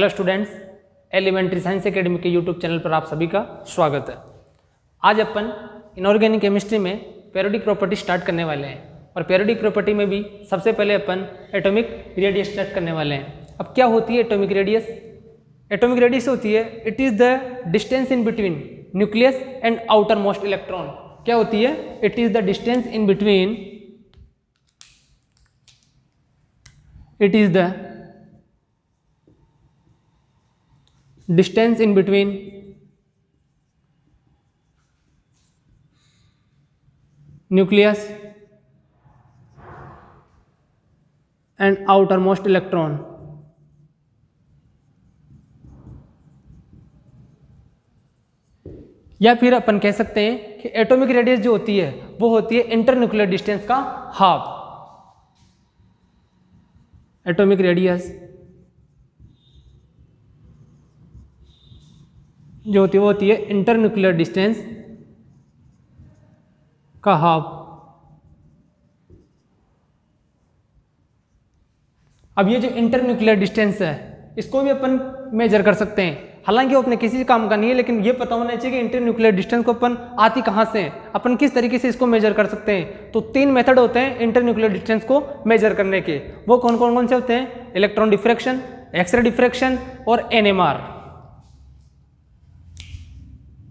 Hello students, elementary science academy के YouTube channel पर आप सभी का स्वागत है। आज अपन इनऑर्गेनिक केमिस्ट्री में पीरियोडिक प्रॉपर्टी स्टार्ट करने वाले हैं और पीरियोडिक प्रॉपर्टी में भी सबसे पहले अपन एटॉमिक रेडियस स्टार्ट करने वाले हैं। अब क्या होती है एटॉमिक रेडियस? एटॉमिक रेडियस होती है it is the distance in between nucleus and outer most electron. क्या होती है? It is the distance in between it is the distance in between nucleus and outermost electron। या फिर अपन कह सकते हैं कि एटॉमिक रेडियस जो होती है वो होती है इंटरन्यूक्लियर डिस्टेंस का हाफ। एटॉमिक रेडियस जो होती है वो होती है इंटरन्यूक्लियर डिस्टेंस का हाफ। अब ये जो इंटरन्यूक्लियर डिस्टेंस है इसको भी अपन मेजर कर सकते हैं। हालांकि वो अपने किसी काम का नहीं है, लेकिन ये पता होना चाहिए कि इंटरन्यूक्लियर डिस्टेंस को अपन आती कहाँ से है, अपन किस तरीके से इसको मेजर कर सकते हैं। तो तीन मेथड होते हैं इंटरन्यूक्लियर डिस्टेंस को मेजर करने के। वो कौन कौन से होते हैं? इलेक्ट्रॉन डिफ्रैक्शन, एक्सरे डिफ्रैक्शन और एनएमआर।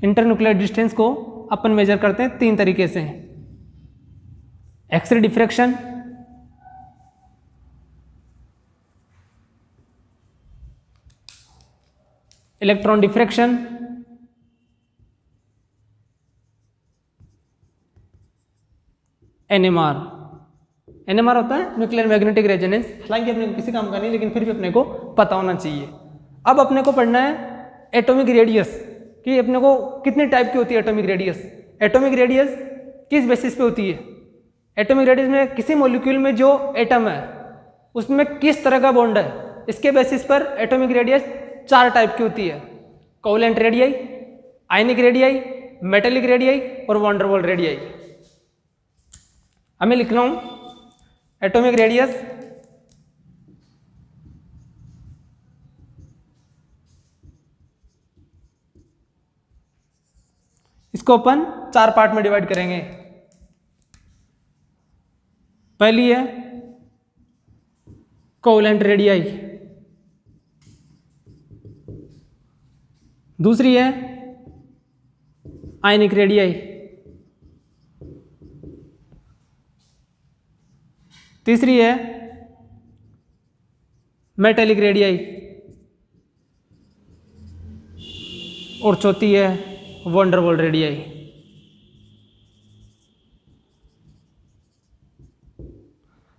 इंटरन्यूक्लियर डिस्टेंस को अपन मेजर करते हैं तीन तरीके से: X ray diffraction, electron diffraction, NMR. NMR होता है न्यूक्लियर मैग्नेटिक रेजोनेंस। हालांकि अपने को किसी काम का नहीं, लेकिन फिर भी अपने को पता होना चाहिए। अब अपने को पढ़ना है एटॉमिक रेडियस कि अपने को कितने टाइप की होती है एटॉमिक रेडियस। एटॉमिक रेडियस किस बेसिस पे होती है? एटॉमिक रेडियस में किसी मॉलिक्यूल में जो एटम है उसमें किस तरह का बॉन्ड है, इसके बेसिस पर एटॉमिक रेडियस चार टाइप की होती है: covalent radii, ionic radii, metallic radii और वैन डर वाल्स रेडियाई। हमें लिखना हूं एटॉमिक रेडियस इसको अपन चार पार्ट में डिवाइड करेंगे। पहली है कोवेलेंट रेडियाई, दूसरी है आयनिक रेडियाई, तीसरी है मेटेलिक रेडियाई और चौथी है वैन डर वाल्स रेडियाई।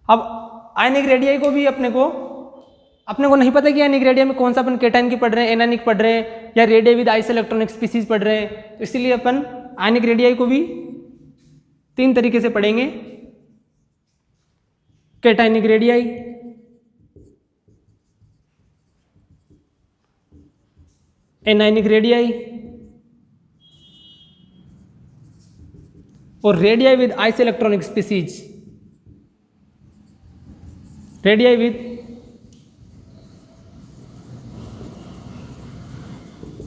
अब आयनिक रेडियाई को भी अपने को नहीं पता कि आयनिक रेडियाई में कौन सा अपन केटायन की पढ़ रहे हैं, एनायनिक पढ़ रहे हैं या radii with isoelectronic species पढ़ रहे हैं। तो इसीलिए अपन आयनिक रेडियाई को भी तीन तरीके से पढ़ेंगे: केटायनिक रेडियाई, एनायनिक रेडियाई और radii with isoelectronic species. Radii with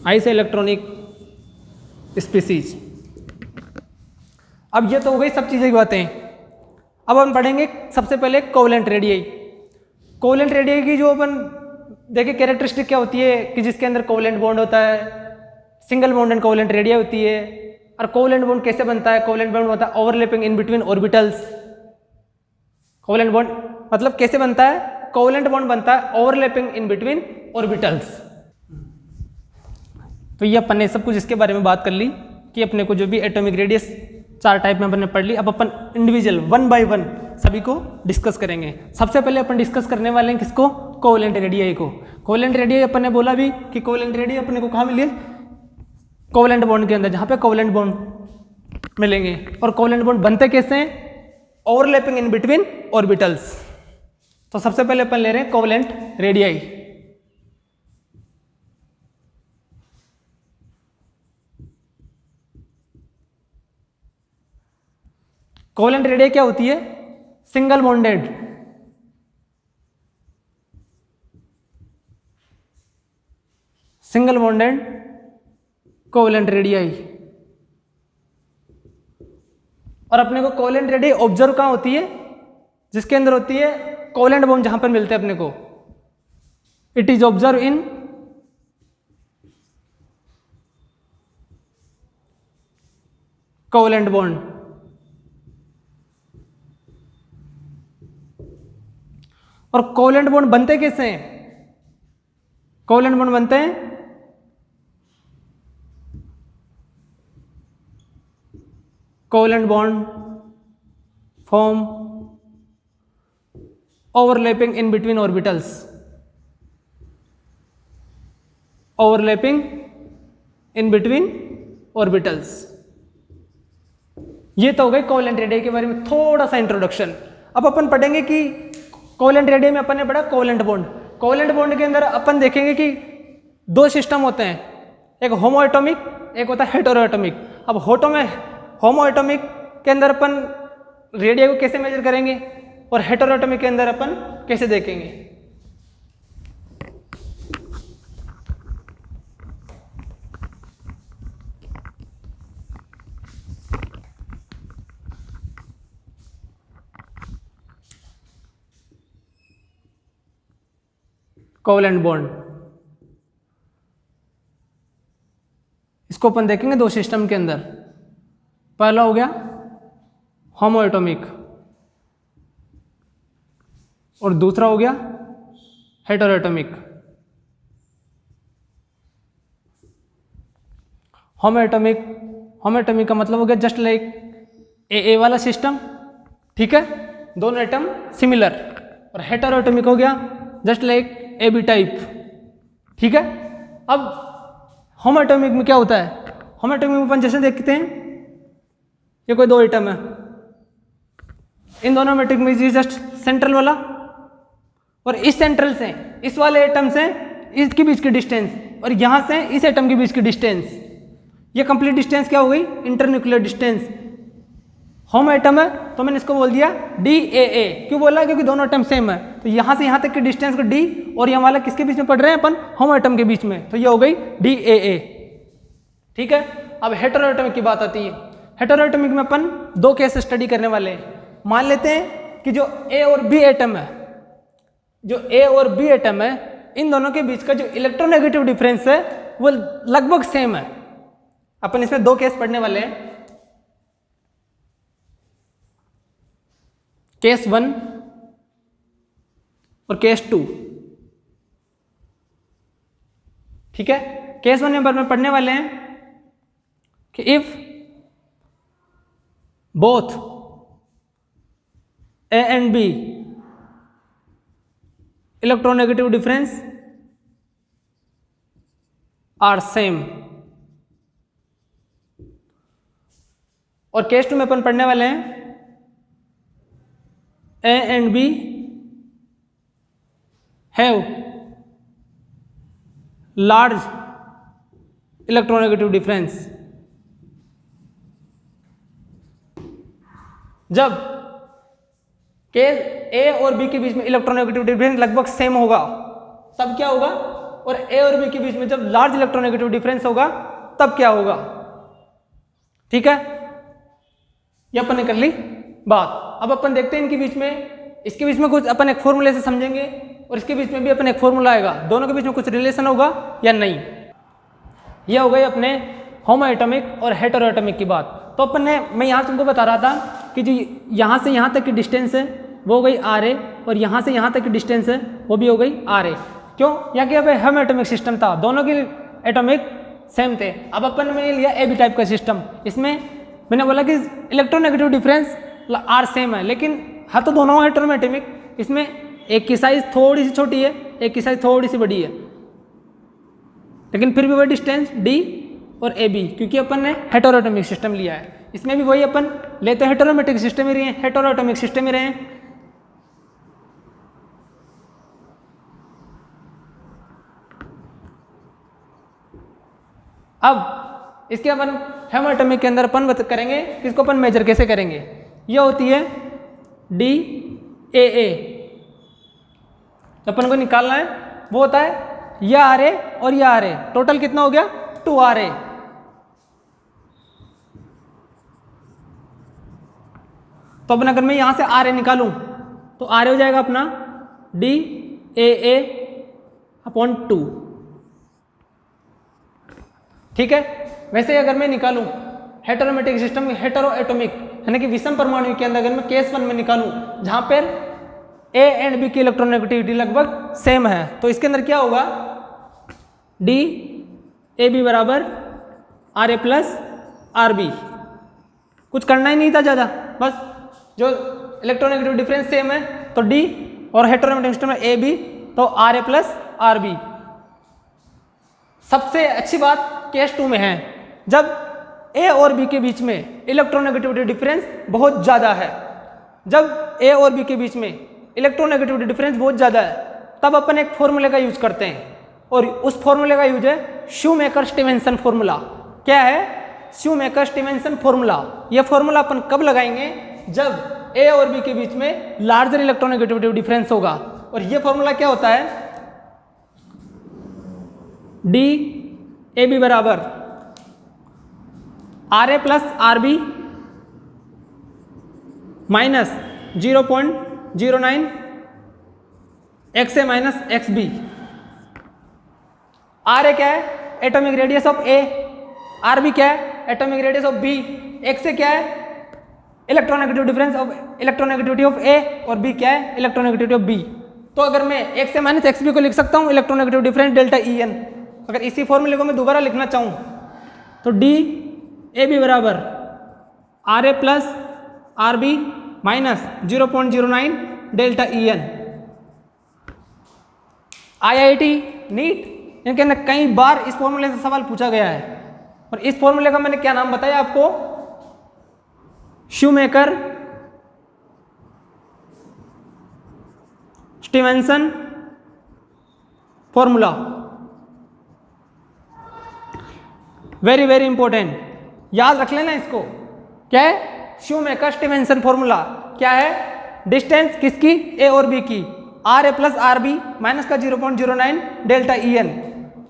isoelectronic species. अब ये तो हो गई सब चीज़ें की बातें। अब हम पढ़ेंगे सबसे पहले कोवेलेंट रेडियाई। कोवेलेंट रेडियाई की जो अपन देखिए कैरेक्टरिस्टिक क्या होती है कि जिसके अंदर कोवेलेंट बॉन्ड होता है, single bond and covalent radii होती है। और कोवेलेंट बॉन्ड कैसे बनता है? कोवेलेंट बॉन्ड होता है overlapping in between orbitals. Covalent bond मतलब कैसे बनता है? कोवेलेंट बॉन्ड बनता है ओवरलैपिंग इन बिटवीन ऑर्बिटल्स। तो ये अपन ने सब कुछ इसके बारे में बात कर ली कि अपने को जो भी एटॉमिक रेडियस चार टाइप में अपन ने पढ़ ली। अब अपन इंडिविजुअल वन बाय वन सभी को डिस्कस करेंगे। सबसे पहले अपन डिस्कस करने वाले हैं किसको? कोवेलेंट रेडियाई को। कोवेलेंट रेडियाई अपन ने बोला भी कि कोवेलेंट रेडियाई अपने को कहाँ मिली है? कोवेलेंट बॉन्ड के अंदर, जहाँ पे कोवेलेंट बॉन्ड मिलेंगे। और कोवेलेंट बॉन्ड बनते कैसे हैं? Overlapping in between orbitals. तो सबसे पहले अपन ले रहे हैं कोवेलेंट रेडियाई। कोवेलेंट रेडियाई क्या होती है? Single bonded single bonded covalent radii. और अपने को कोवेलेंट रेडियाई ऑब्जर्व कहाँ होती है? जिसके अंदर होती है कोवेलेंट बॉन्ड, जहां पर मिलते हैं अपने को। It is observe in covalent bond. और कोवेलेंट बॉन्ड बनते कैसे हैं? कोवेलेंट बॉन्ड बनते हैं covalent bond form overlapping in between orbitals. Overlapping in between orbitals. ये तो हो गई कोवेलेंट रेडियाई के बारे में थोड़ा सा इंट्रोडक्शन। अब अपन पढ़ेंगे कि कोवेलेंट रेडियाई में अपन ने पढ़ा कोवेलेंट बॉन्ड। कोवेलेंट बॉन्ड के अंदर अपन देखेंगे कि दो सिस्टम होते हैं, एक होमो एटॉमिक, एक होता है हेटेरो एटॉमिक। अब होमो एटॉमिक के अंदर अपन रेडियाई को कैसे मेजर करेंगे और हेटेरो एटॉमिक के अंदर अपन कैसे देखेंगे। कोवेलेंट बॉन्ड इसको अपन देखेंगे दो सिस्टम के अंदर। पहला हो गया होमो एटॉमिक और दूसरा हो गया हेटेरो एटॉमिक। होमो एटॉमिक का मतलब हो गया जस्ट लाइक ए वाला सिस्टम, ठीक है, दोनों एटम सिमिलर। और हेटेरो एटॉमिक हो गया just like A B type, ठीक है। अब होमो एटॉमिक में क्या होता है? होमो एटॉमिक में अपन जैसे देखते हैं ये कोई दो एटम है, इन दोनों में एटॉमिक में जस्ट सेंट्रल वाला और इस सेंट्रल से इस वाले एटम से इसके बीच की डिस्टेंस और यहां से इस एटम के बीच की डिस्टेंस, ये कंप्लीट डिस्टेंस क्या हो गई? Internuclear distance. होमो एटम है तो मैंने इसको बोल दिया DAA। क्यों बोला? क्योंकि दोनों एटम सेम है, तो यहां से यहां तक की डिस्टेंस को D और यहाँ वाला किसके बीच में पढ़ रहे हैं अपन? होमो एटम के बीच में, तो ये हो गई DAA, ठीक है। अब हेटेरो एटॉमिक की बात आती है। हेटेरो एटॉमिक में अपन दो केस स्टडी करने वाले हैं। मान लेते हैं कि जो A और B एटम है, जो A और B एटम है, इन दोनों के बीच का जो इलेक्ट्रोनेगेटिव डिफरेंस है वो लगभग सेम है। अपन इसमें दो केस पढ़ने वाले हैं, केस 1 और केस 2, ठीक है। केस 1 में पढ़ने वाले हैं कि if both A and B electronegative difference are same. और केस 2 में अपन पढ़ने वाले हैं A and B have large electronegative difference। जब केस A और B के बीच में इलेक्ट्रोनेगेटिव डिफरेंस लगभग सेम होगा तब क्या होगा? और A और B के बीच में जब लार्ज इलेक्ट्रोनेगेटिव डिफरेंस होगा तब क्या होगा, ठीक है। ये अपन ने कर ली बात। अब अपन देखते हैं इनके बीच में, इसके बीच में कुछ अपन एक फॉर्मूले से समझेंगे और इसके बीच में भी अपन एक फॉर्मूला आएगा, दोनों के बीच में कुछ रिलेशन होगा या नहीं। ये हो गई अपने होमो एटॉमिक और हेटेरो एटॉमिक की बात। तो अपन ने, मैं यहाँ तुमको बता रहा था कि जो यहाँ से यहाँ तक की डिस्टेंस है वो हो गई RA और यहाँ से यहाँ तक की डिस्टेंस है वो भी हो गई RA। क्यों? यहाँ के होमो एटॉमिक सिस्टम था, दोनों के एटॉमिक सेम थे। अब अपन ने लिया AB टाइप का सिस्टम, इसमें मैंने बोला कि इलेक्ट्रोनेगेटिव डिफरेंस R सेम है, लेकिन है तो दोनों हेटेरो एटॉमिक। इसमें एक की साइज थोड़ी सी छोटी है, एक की साइज थोड़ी सी बड़ी है, लेकिन फिर भी वही डिस्टेंस D और AB, क्योंकि अपन ने हेटेरो एटॉमिक सिस्टम लिया है। इसमें भी वही अपन लेते हैं, हेटेरो एटॉमिक सिस्टम ही रहे हैं, हेटेरो एटॉमिक सिस्टम ही रहे हैं। अब इसके अपन होमो एटॉमिक के अंदर अपन करेंगे किसको अपन मेजर कैसे करेंगे। यह होती है DAA, अपन को निकालना है वो होता है यह RA और ये RA, टोटल कितना हो गया 2RA। तो अपन अगर मैं यहां से RA निकालूं तो RA हो जाएगा अपना DAA/2। ठीक है। वैसे ही अगर मैं निकालूं हेटेरोमेटिक सिस्टम, हेटेरो एटॉमिक यानी कि विषम परमाणु के अंदर अगर मैं केस 1 में निकालूं जहां पर A एंड B की इलेक्ट्रोनेगेटिविटी लगभग सेम है, तो इसके अंदर क्या होगा DAB बराबर RA प्लस RB। कुछ करना ही नहीं था ज़्यादा, बस जो इलेक्ट्रोनेगेटिव डिफरेंस सेम है तो D और हेटेरोमेटिक सिस्टम में AB तो RA प्लस RB। सबसे अच्छी बात केस 2 में है जब A और B के बीच में इलेक्ट्रोनेगेटिविटी डिफरेंस बहुत ज़्यादा है। जब A और B के बीच में इलेक्ट्रोनेगेटिविटी डिफरेंस बहुत ज़्यादा है तब अपन एक फॉर्मूले का यूज करते हैं, और उस फॉर्मूले का यूज है शूमेकर-स्टीवेंसन फॉर्मूला। क्या है? Shoemaker-Stevenson formula. यह फॉर्मूला अपन कब लगाएंगे? जब A और B के बीच में लार्जर इलेक्ट्रोनेगेटिविटी डिफरेंस होगा। और यह फॉर्मूला क्या होता है? DAB बराबर RA plus RB minus 0.09 XA minus XB। RA क्या है? Atomic radius of A। RB क्या है? Atomic radius of B। XA क्या है? Electronegative difference of electronegativity of A, और B क्या है? Electronegativity of B। तो अगर मैं XA माइनस XB को लिख सकता हूँ इलेक्ट्रोनेगेटिव डिफरेंस डेल्टा EN। अगर इसी फॉर्मूले को मैं दोबारा लिखना चाहूँ तो DAB बराबर RA plus RB minus 0.09 delta EN। IIT NEET इनके अंदर कई बार इस फॉर्मूले से सवाल पूछा गया है, और इस फॉर्मूले का मैंने क्या नाम बताया आपको? Shoemaker Stevenson formula. Very very important, याद रख लेना इसको। क्या है? Shoemaker Stevenson formula. क्या है? डिस्टेंस किसकी? A और B की। RA प्लस RB माइनस का 0.09 डेल्टा EN।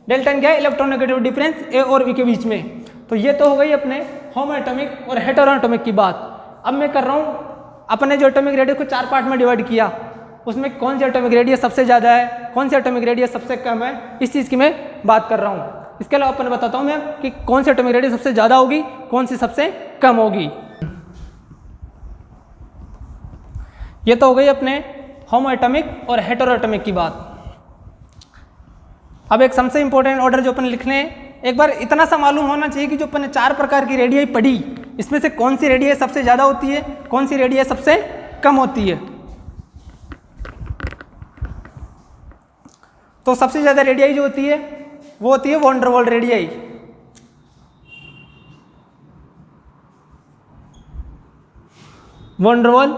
डेल्टा EN क्या है? इलेक्ट्रोनेगेटिव डिफरेंस A और B के बीच में। तो ये तो हो गई अपने होमो एटॉमिक और हेटेरो एटॉमिक की बात। अब मैं कर रहा हूँ, अपने जो एटॉमिक रेडियस को 4 पार्ट में डिवाइड किया, उसमें कौन सी एटॉमिक रेडियस सबसे ज़्यादा है, कौन सी एटॉमिक रेडियस सबसे कम है, इस चीज़ की मैं बात कर रहा हूँ। इसके अलावा अपन बताता हूँ मैं कि कौन सी एटॉमिक रेडियस सबसे ज़्यादा होगी, कौन सी सबसे कम होगी। ये तो हो गई अपने होमो एटॉमिक और हेटेरो एटॉमिक की बात। अब एक सबसे इंपॉर्टेंट ऑर्डर जो अपन लिखने, एक बार इतना सा मालूम होना चाहिए कि जो अपन ने 4 प्रकार की रेडियाई पढ़ी, इसमें से कौन सी रेडियाई सबसे ज़्यादा होती है, कौन सी रेडियाई सबसे कम होती है। तो सबसे ज़्यादा रेडियाई जो होती है वो होती है van der Waals radii. Van der Waals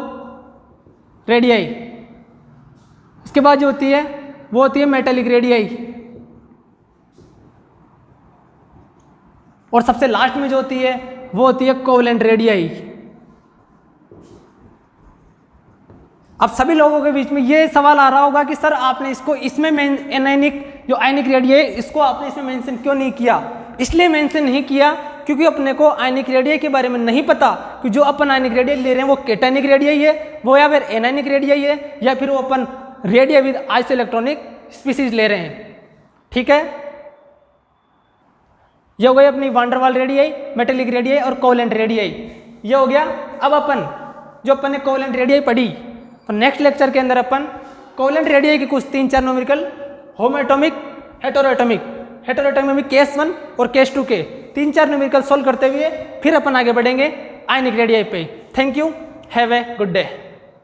radii. उसके बाद जो होती है वो होती है मेटालिक रेडियाई, और सबसे लास्ट में जो होती है वो होती है कोवेलेंट रेडियाई। अब सभी लोगों के बीच में ये सवाल आ रहा होगा कि सर आपने इसको इसमें एनायनिक जो आयनिक रेडियाई इसको आपने इसमें मेंशन क्यों नहीं किया? इसलिए मेंशन नहीं किया क्योंकि अपने को आयनिक रेडियाई के बारे में नहीं पता कि जो अपन आयनिक रेडियाई ले रहे हैं वो कैटायनिक रेडियाई है, वो या फिर एनायनिक रेडियाई है, या फिर वो अपन radii with isoelectronic species ले रहे हैं। ठीक है, ये हो गई अपनी van der Waals radii, metallic radii और कोवेलेंट रेडियाई। ये हो गया। अब अपन जो अपन ने कोवेलेंट रेडियाई पढ़ी, तो नेक्स्ट लेक्चर के अंदर अपन कोवेलेंट रेडियाई की कुछ 3-4 न्यूमेरिकल, होमो एटॉमिक, हेटेरो एटॉमिक में केस 1 और केस 2 के 3-4 न्यूमेरिकल सॉल्व करते हुए फिर अपन आगे बढ़ेंगे आयनिक रेडियाई पे। Thank you, have a good day.